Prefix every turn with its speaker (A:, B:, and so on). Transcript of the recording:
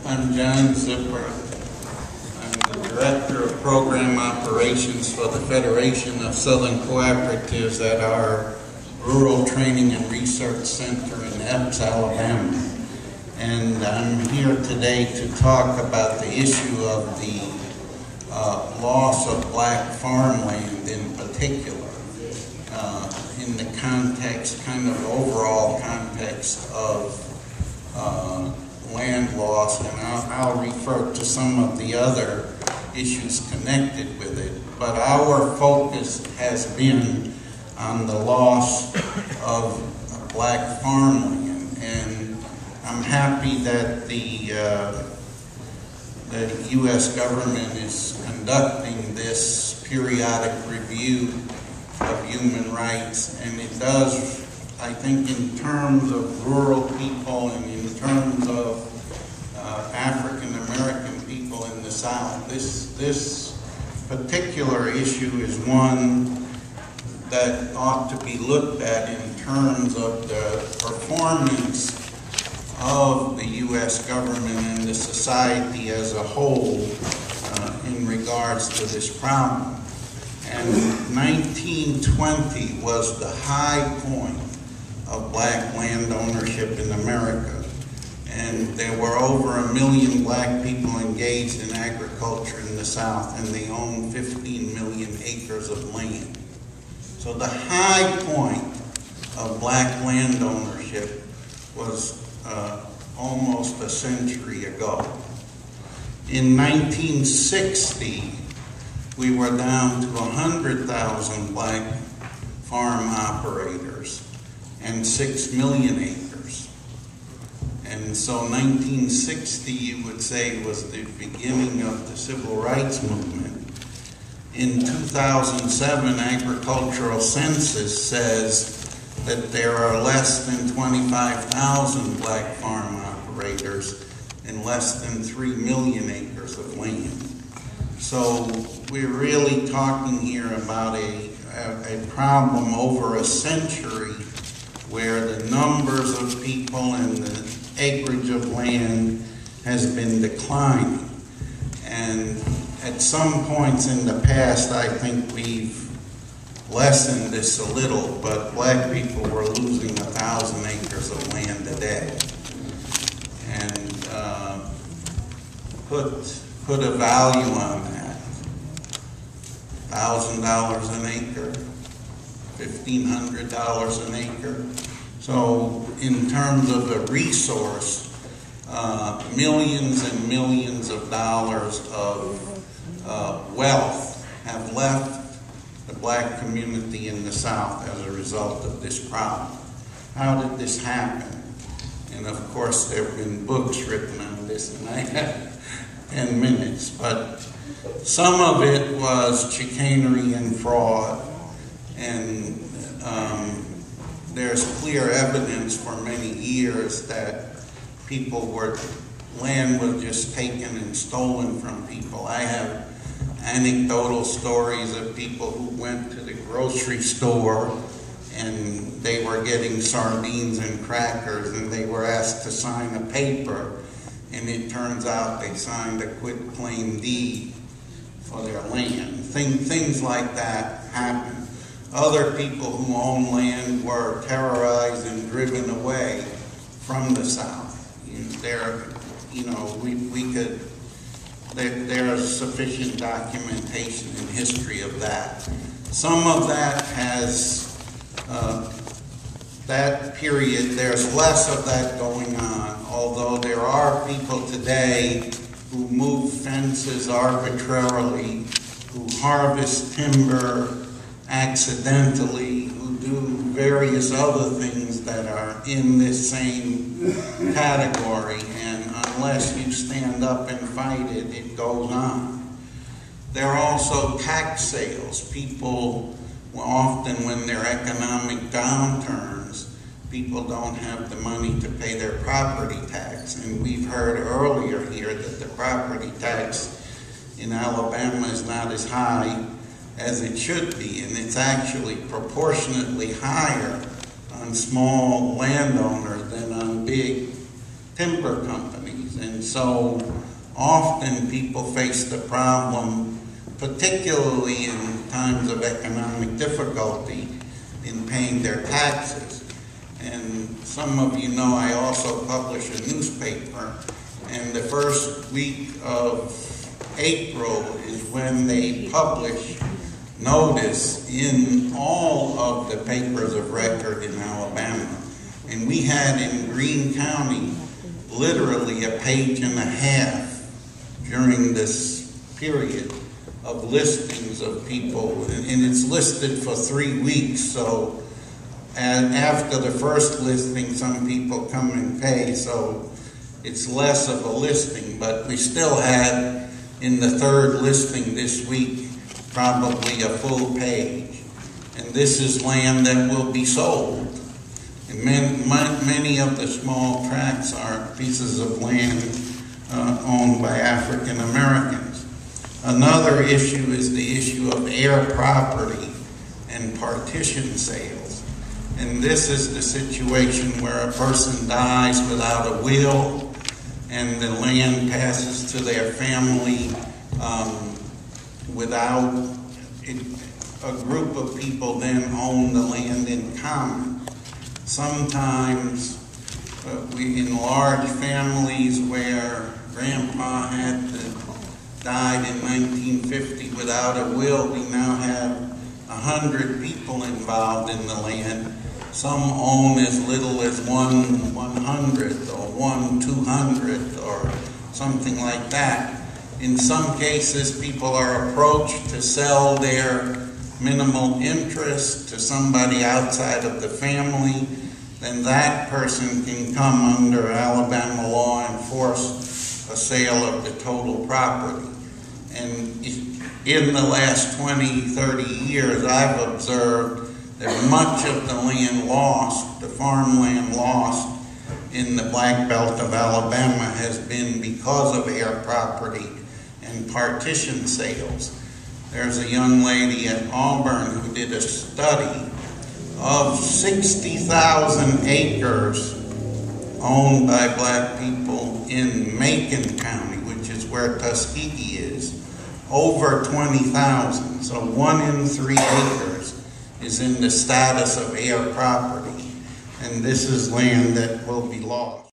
A: I'm John Zippert. I'm the Director of Program Operations for the Federation of Southern Cooperatives at our Rural Training and Research Center in Epps, Alabama. And I'm here today to talk about the issue of the loss of black farmland in particular, in the context, kind of overall context of land loss, and I'll refer to some of the other issues connected with it. But our focus has been on the loss of black farmland, and I'm happy that the U.S. government is conducting this periodic review of human rights, and it does, I think, in terms of rural people and in terms of African American people in the South. This particular issue is one that ought to be looked at in terms of the performance of the U.S. government and the society as a whole in regards to this problem. And 1920 was the high point of black land ownership in America. And there were over 1 million black people engaged in agriculture in the South, and they owned 15 million acres of land. So the high point of black land ownership was almost a century ago. In 1960, we were down to 100,000 black farm operators and 6 million acres. And so 1960, you would say, was the beginning of the civil rights movement. In 2007, agricultural census says that there are less than 25,000 black farm operators and less than 3 million acres of land. So we're really talking here about a problem over a century where the numbers of people and the acreage of land has been declining. And at some points in the past, I think we've lessened this a little, but black people were losing 1,000 acres of land a day. And put a value on that. $1,000 an acre, $1,500 an acre. So in terms of a resource, millions and millions of dollars of wealth have left the black community in the South as a result of this problem. How did this happen? And of course, there have been books written on this, and I have 10 minutes, but some of it was chicanery and fraud, and there's clear evidence for many years that land was just taken and stolen from people. I have anecdotal stories of people who went to the grocery store and they were getting sardines and crackers, and they were asked to sign a paper, and it turns out they signed a quitclaim deed for their land. Things like that happen. Other people who own land were terrorized and driven away from the South. There's sufficient documentation in history of that. Some of that has, that period, there's less of that going on, although there are people today who move fences arbitrarily, who harvest timber accidentally, who do various other things that are in this same category, and unless you stand up and fight it, it goes on. There are also tax sales. People, often when there are economic downturns, people don't have the money to pay their property tax. And we've heard earlier here that the property tax in Alabama is not as high as it should be, and it's actually proportionately higher on small landowners than on big timber companies. families. And so often people face the problem, particularly in times of economic difficulty, in paying their taxes. And some of you know I also publish a newspaper, and the first week of April is when they publish notice in all of the papers of record in Alabama. And we had in Greene County literally a page and a half during this period of listings of people, and it's listed for 3 weeks. So and after the first listing, some people come and pay, so it's less of a listing. But we still had in the third listing this week probably a full page. And this is land that will be sold. And many of the small tracts are pieces of land owned by African Americans. Another issue is the issue of heir property and partition sales. And this is the situation where a person dies without a will and the land passes to their family without a group of people then own the land in common. Sometimes in large families where grandpa died in 1950 without a will, we now have 100 people involved in the land. Some own as little as 1/100th or 1/200th or something like that. In some cases, people are approached to sell their minimal interest to somebody outside of the family. Then that person can come under Alabama law and force a sale of the total property. And in the last 20, 30 years, I've observed that much of the land lost, the farmland lost in the Black Belt of Alabama, has been because of heir property and partition sales. There's a young lady at Auburn who did a study of 60,000 acres owned by black people in Macon County, which is where Tuskegee is, over 20,000. So 1 in 3 acres is in the status of heir property. And this is land that will be lost.